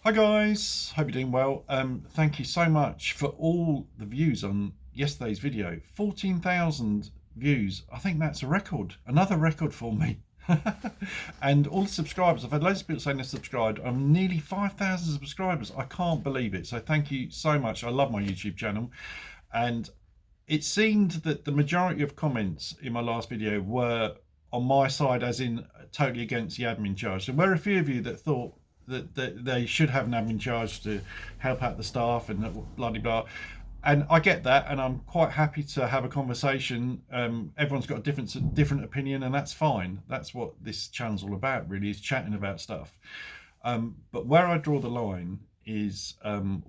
Hi guys, hope you're doing well. Thank you so much for all the views on yesterday's video. 14,000 views. I think that's a record, another record for me. And all the subscribers, I've had loads of people saying they're subscribed. I'm nearly 5,000 subscribers. I can't believe it. So thank you so much. I love my YouTube channel. And it seemed that the majority of comments in my last video were on my side, as in totally against the admin charge. There were a few of you that thought that they should have an admin charge to help out the staff and blah blah blah. And I get that, and I'm quite happy to have a conversation. Everyone's got a different opinion, and that's fine. That's what this channel's all about, really, is chatting about stuff. But where I draw the line is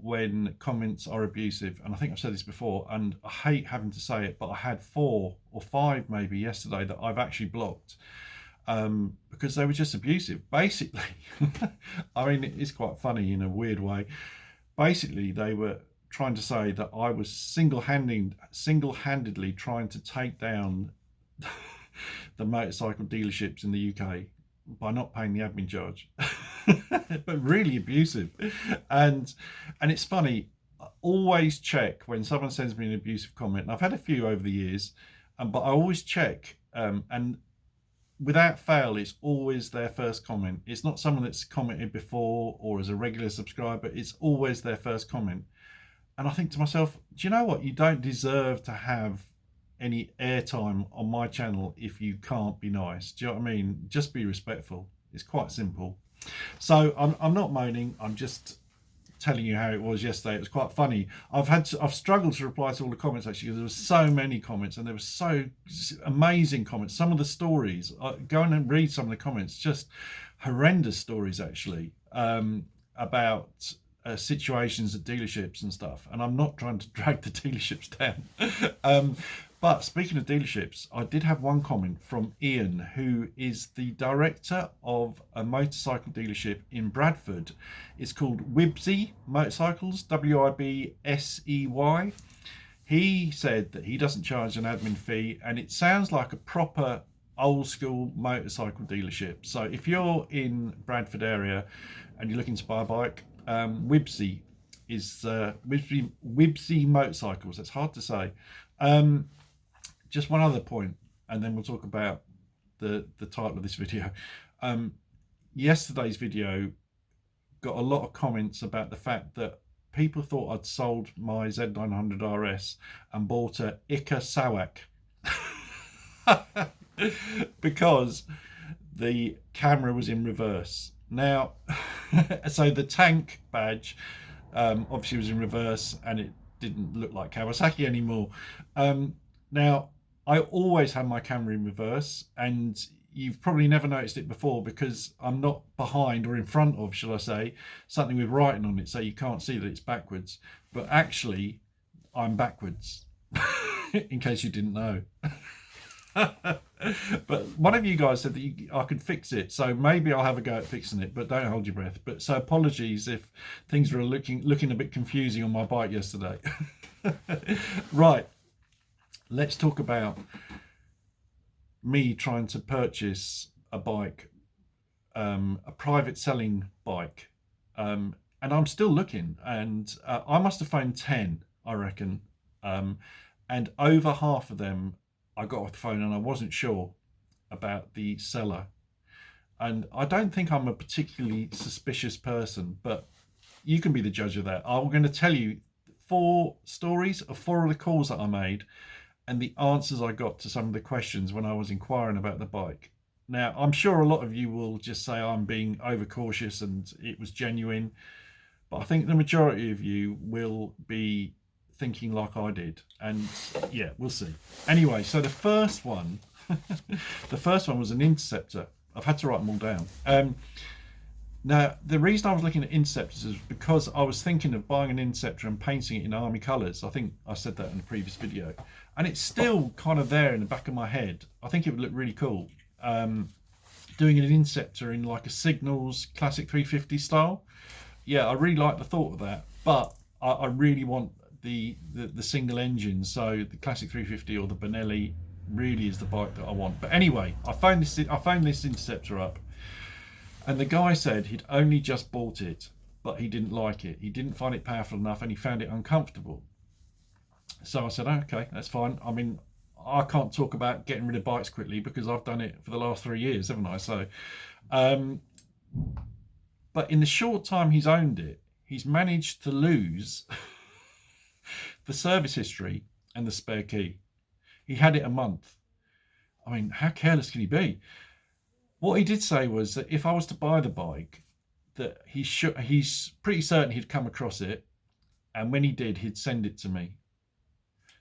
when comments are abusive, and I think I've said this before, and I hate having to say it, but I had 4 or 5 maybe yesterday that I've actually blocked because they were just abusive. Basically, I mean, it's quite funny in a weird way. Basically, they were trying to say that I was single-handedly trying to take down the motorcycle dealerships in the UK by not paying the admin charge. But really abusive. And it's funny, I always check when someone sends me an abusive comment, and I've had a few over the years, but I always check, and without fail, it's always their first comment. It's not someone that's commented before or as a regular subscriber. It's always their first comment. And I think to myself, do you know what? You don't deserve to have any airtime on my channel if you can't be nice. Do you know what I mean? Just be respectful. It's quite simple. So I'm not moaning. I'm just telling you how it was yesterday. It was quite funny. I've struggled to reply to all the comments actually, because there were so many comments and there were so amazing comments. Some of the stories, go on and read some of the comments, just horrendous stories actually, about situations at dealerships and stuff. And I'm not trying to drag the dealerships down. But speaking of dealerships, I did have one comment from Ian, who is the director of a motorcycle dealership in Bradford. It's called Wibsey Motorcycles, Wibsey. He said that he doesn't charge an admin fee, and it sounds like a proper old school motorcycle dealership. So if you're in Bradford area and you're looking to buy a bike, Wibsey is Wibsey Motorcycles. That's hard to say. Just one other point, and then we'll talk about the title of this video. Yesterday's video got a lot of comments about the fact that people thought I'd sold my Z900 RS and bought a Ika Sawak because the camera was in reverse. Now, so the tank badge obviously was in reverse, and it didn't look like Kawasaki anymore. Now, I always have my camera in reverse, and you've probably never noticed it before because I'm not behind or in front of, shall I say, something with writing on it, so you can't see that it's backwards. But actually, I'm backwards, in case you didn't know. But one of you guys said that I could fix it, so maybe I'll have a go at fixing it, but don't hold your breath. But so apologies if things were looking a bit confusing on my bike yesterday. Right, let's talk about me trying to purchase a bike, a private selling bike, and I'm still looking, and I must have phoned 10, I reckon, and over half of them I got off the phone and I wasn't sure about the seller. And I don't think I'm a particularly suspicious person, but you can be the judge of that. I'm going to tell you 4 stories of 4 of the calls that I made and the answers I got to some of the questions when I was inquiring about the bike. Now, I'm sure a lot of you will just say I'm being overcautious and it was genuine, but I think the majority of you will be thinking like I did, and yeah, we'll see. Anyway, so the first one was an Interceptor. I've had to write them all down. Now, the reason I was looking at Interceptors is because I was thinking of buying an Interceptor and painting it in army colours. I think I said that in the previous video, and it's still kind of there in the back of my head. I think it would look really cool, doing an Interceptor in like a Signals Classic 350 style. Yeah, I really like the thought of that, but I really want the single engine, so the Classic 350 or the Benelli really is the bike that I want. But anyway, I found this Interceptor up, and the guy said he'd only just bought it, but he didn't like it. He didn't find it powerful enough, and he found it uncomfortable. So I said, okay, that's fine. I mean, I can't talk about getting rid of bikes quickly because I've done it for the last 3 years, haven't I? So, um, but in the short time he's owned it, he's managed to lose the service history and the spare key. He had it a month. I mean, how careless can he be? What he did say was that if I was to buy the bike, that he's pretty certain he'd come across it, and when he did, he'd send it to me.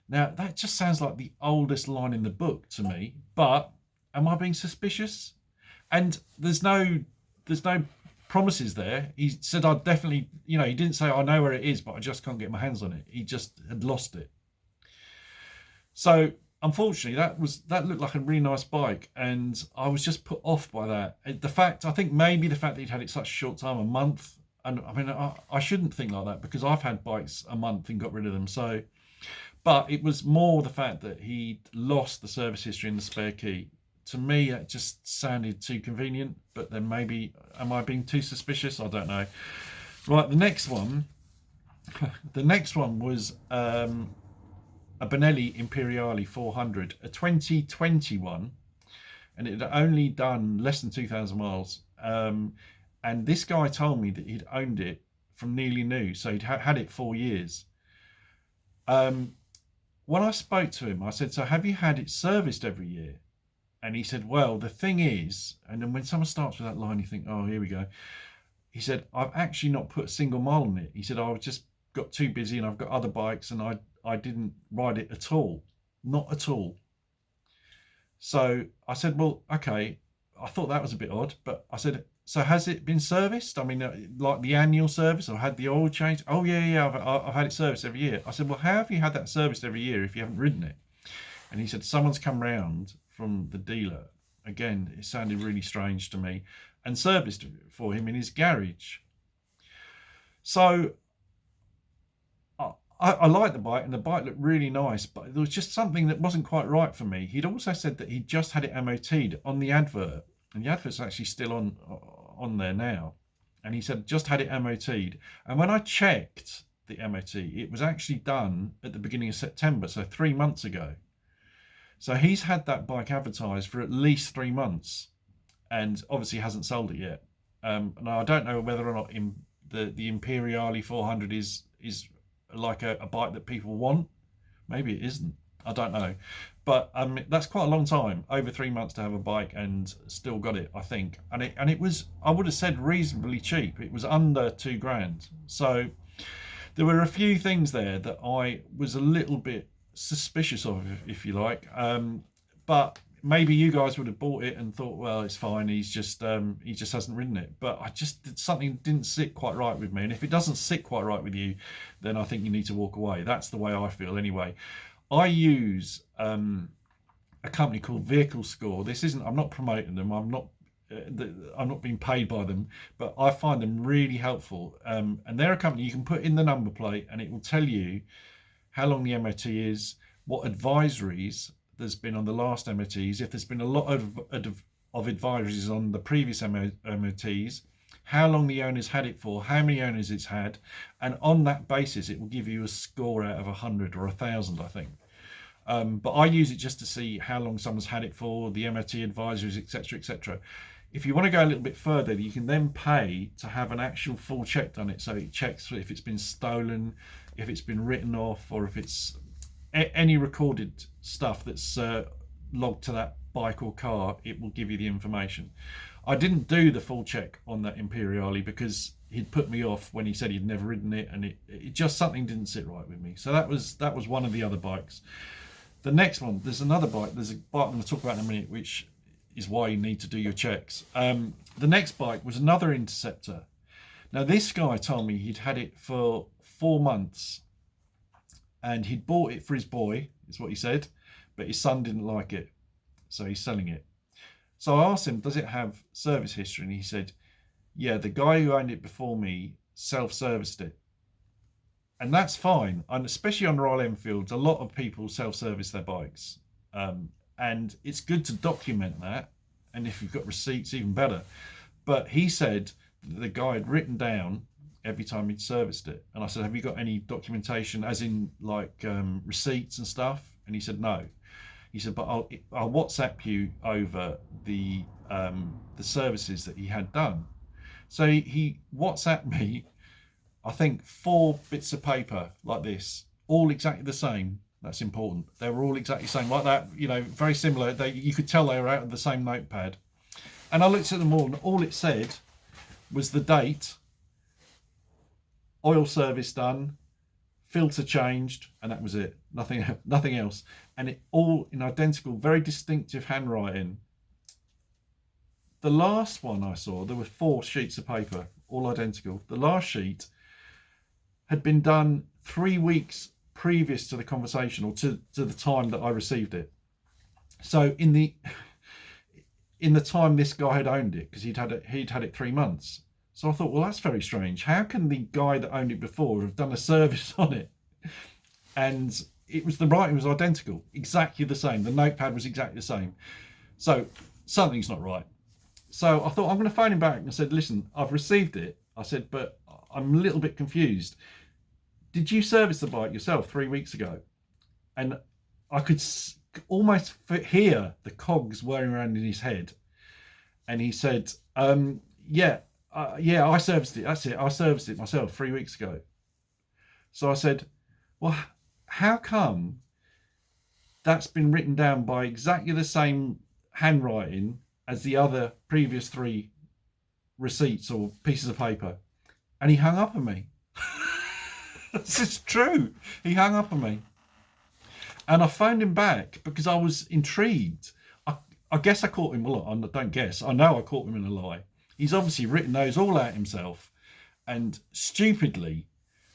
Now, that just sounds like the oldest line in the book to me, but am I being suspicious? And there's no promises there. He said I'd definitely, he didn't say I know where it is, but I just can't get my hands on it. He just had lost it. So unfortunately, that looked like a really nice bike, and I was just put off by that. I think maybe the fact that he'd had it such a short time, a month, and I mean, I shouldn't think like that because I've had bikes a month and got rid of them. So, but it was more the fact that he'd lost the service history and the spare key. To me, it just sounded too convenient, but then maybe, am I being too suspicious? I don't know. Right, the next one was a Benelli Imperiale 400, a 2021, and it had only done less than 2,000 miles. And this guy told me that he'd owned it from nearly new, so he'd had it 4 years. When I spoke to him, I said, so have you had it serviced every year? And he said, well, the thing is, and then when someone starts with that line, you think, oh, here we go. He said, I've actually not put a single mile on it. He said, I just got too busy and I've got other bikes and I didn't ride it at all. Not at all. So I said, well, okay. I thought that was a bit odd, but I said, so has it been serviced? I mean, like the annual service, or had the oil changed? Oh, yeah, I've had it serviced every year. I said, well, how have you had that serviced every year if you haven't ridden it? And he said, someone's come round from the dealer. Again, it sounded really strange to me, and serviced it for him in his garage. So I liked the bike, and the bike looked really nice, but there was just something that wasn't quite right for me. He'd also said that he'd just had it MOT'd on the advert, and the advert's actually still on there now. And he said just had it MOT'd, and when I checked the MOT, it was actually done at the beginning of September, so 3 months ago. So he's had that bike advertised for at least 3 months, and obviously hasn't sold it yet. Now I don't know whether or not the Imperiale 400 is like a bike that people want. Maybe it isn't. I don't know. But that's quite a long time, over 3 months to have a bike and still got it, I think. And it was, I would have said, reasonably cheap. It was under 2 grand. So there were a few things there that I was a little bit suspicious of, if you like. But maybe you guys would have bought it and thought, well, it's fine. He just hasn't ridden it. But something didn't sit quite right with me. And if it doesn't sit quite right with you, then I think you need to walk away. That's the way I feel anyway. I use a company called Vehicle Score. I'm not promoting them. I'm not being paid by them, but I find them really helpful. And they're a company you can put in the number plate, and it will tell you how long the MOT is, what advisories there's been on the last MOTs, if there's been a lot of advisories on the previous MOTs, how long the owner's had it for, how many owners it's had, and on that basis it will give you a score out of 100 or 1,000, I think. But I use it just to see how long someone's had it for, the MOT advisories, etc., etc. If you want to go a little bit further, you can then pay to have an actual full check done it. So it checks if it's been stolen, if it's been written off, or if it's any recorded stuff that's logged to that bike or car. It will give you the information. I didn't do the full check on that Imperiale because he'd put me off when he said he'd never ridden it, and it just, something didn't sit right with me. So that was one of the other bikes. The next one, there's another bike. There's a bike I'm going to talk about in a minute, which is why you need to do your checks. The next bike was another Interceptor. Now this guy told me he'd had it for 4 months, and he'd bought it for his boy, is what he said, but his son didn't like it, so he's selling it. So I asked him, does it have service history? And he said, yeah, the guy who owned it before me self-serviced it. And that's fine, and especially on Royal Enfields, a lot of people self-service their bikes. And it's good to document that, and if you've got receipts, even better. But he said that the guy had written down every time he'd serviced it. And I said, have you got any documentation, as in like receipts and stuff? And he said, no. He said, but I'll WhatsApp you over the services that he had done. So he WhatsApped me, I think, 4 bits of paper like this, all exactly the same. That's important. They were all exactly the same, like that, you know, very similar. You could tell they were out of the same notepad. And I looked at them all, and all it said was the date, oil service done, filter changed, and that was it. Nothing else. And it all in identical, very distinctive handwriting. The last one I saw, there were 4 sheets of paper, all identical. The last sheet had been done 3 weeks previous to the conversation, or to the time that I received it. So in the time this guy had owned it, because he'd had it 3 months. So I thought, well, that's very strange. How can the guy that owned it before have done a service on it? And the writing was identical, exactly the same. The notepad was exactly the same. So something's not right. So I thought, I'm going to phone him back, and I said, listen, I've received it. I said, but I'm a little bit confused. Did you service the bike yourself 3 weeks ago? And I could almost hear the cogs whirring around in his head. And he said, yeah, I serviced it. That's it. I serviced it myself 3 weeks ago. So I said, well, how come that's been written down by exactly the same handwriting as the other previous 3 receipts or pieces of paper? And he hung up on me. This is true. He hung up on me. And I phoned him back because I was intrigued. I guess I caught him. Well, I don't guess. I know I caught him in a lie. He's obviously written those all out himself, and stupidly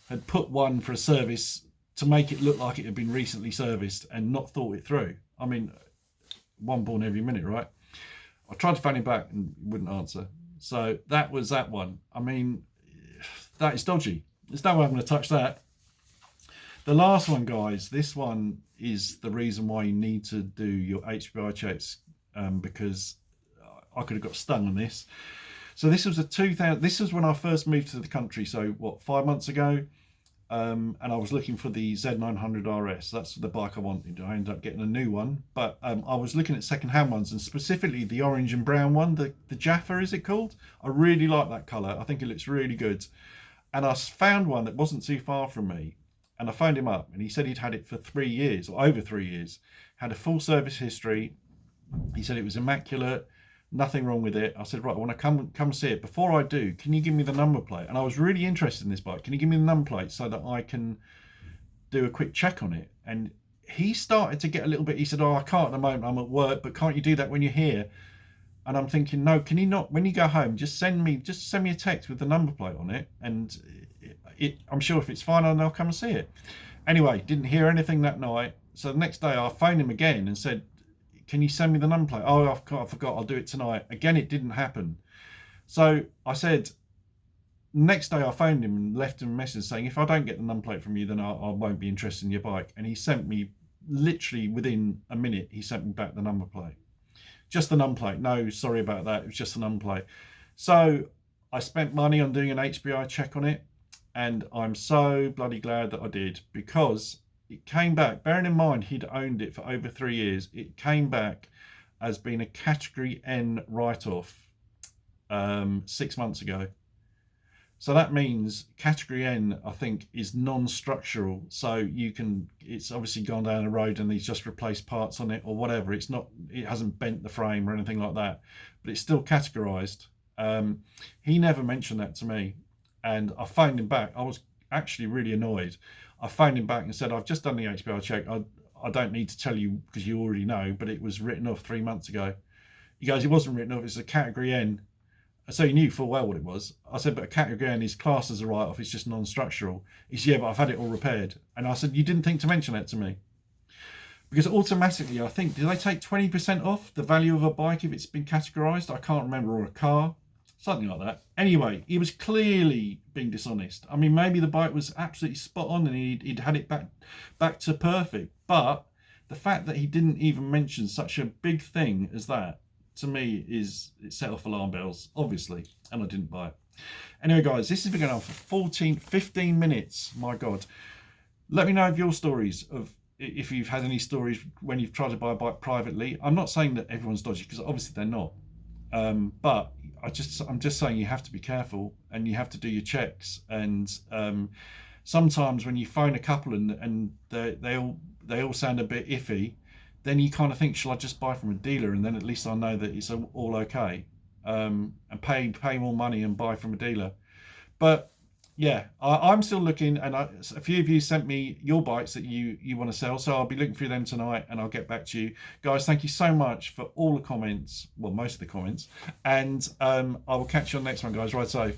had put one for a service to make it look like it had been recently serviced, and not thought it through. I mean, one born every minute, right? I tried to phone him back and he wouldn't answer. So that was that one. I mean, that is dodgy. There's no way I'm going to touch that. The last one, guys, this one is the reason why you need to do your HPI checks, because I could have got stung on this. So this was this was when I first moved to the country, so what, 5 months ago, and I was looking for the Z900 RS. That's the bike I wanted. I ended up getting a new one, but I was looking at second-hand ones, and specifically the orange and brown one, the Jaffa, is it called? I really like that colour. I think it looks really good. And I found one that wasn't too far from me, and I phoned him up, and he said he'd had it for 3 years, or over 3 years, had a full service history. He said it was immaculate, nothing wrong with it. I said, right, I want to come see it. Before I do, can you give me the number plate? And I was really interested in this bike. Can you give me the number plate so that I can do a quick check on it? And he started to get a little bit, he said, oh, I can't at the moment, I'm at work, but can't you do that when you're here? And I'm thinking, no, can you not, when you go home, just send me a text with the number plate on it, and I'm sure if it's fine, I'll come and see it. Anyway, didn't hear anything that night. So the next day I phoned him again and said, can you send me the number plate? Oh, I forgot, I'll do it tonight. Again, it didn't happen. So I said, next day I phoned him and left him a message saying, if I don't get the number plate from you, then I won't be interested in your bike. And he sent me, literally within a minute, he sent me back the number plate. Just the number plate. No, sorry about that. It was just the number plate. So I spent money on doing an HPI check on it, and I'm so bloody glad that I did, because it came back, bearing in mind he'd owned it for over 3 years, it came back as being a category N write-off 6 months ago. So that means category N, I think, is non-structural. So it's obviously gone down the road and he's just replaced parts on it or whatever. It hasn't bent the frame or anything like that, but it's still categorized. He never mentioned that to me, and I phoned him back. I was actually really annoyed. I phoned him back and said, I've just done the HPI check. I don't need to tell you because you already know, but it was written off 3 months ago. He goes, it wasn't written off, it's a category N. So he knew full well what it was. I said, but a category N is classed as a write-off, it's just non-structural. He said, yeah, but I've had it all repaired. And I said, you didn't think to mention that to me? Because automatically, I think, do they take 20% off the value of a bike if it's been categorized? I can't remember, or a car, something like that. Anyway, he was clearly being dishonest. I mean, maybe the bike was absolutely spot on and he'd had it back to perfect. But the fact that he didn't even mention such a big thing as that, to me, it set off alarm bells, obviously, and I didn't buy it. Anyway, guys, this has been going on for 15 minutes. My God. Let me know of your stories, of if you've had any stories when you've tried to buy a bike privately. I'm not saying that everyone's dodgy, because obviously they're not. But I'm just saying you have to be careful, and you have to do your checks. And sometimes when you phone a couple and they all sound a bit iffy, then you kind of think, shall I just buy from a dealer, and then at least I know that it's all okay, and pay more money and buy from a dealer. But yeah, I'm still looking, and a few of you sent me your bikes that you want to sell, so I'll be looking through them tonight, and I'll get back to you guys. Thank you so much for all the comments, well, most of the comments, and I will catch you on the next one, guys. Ride safe.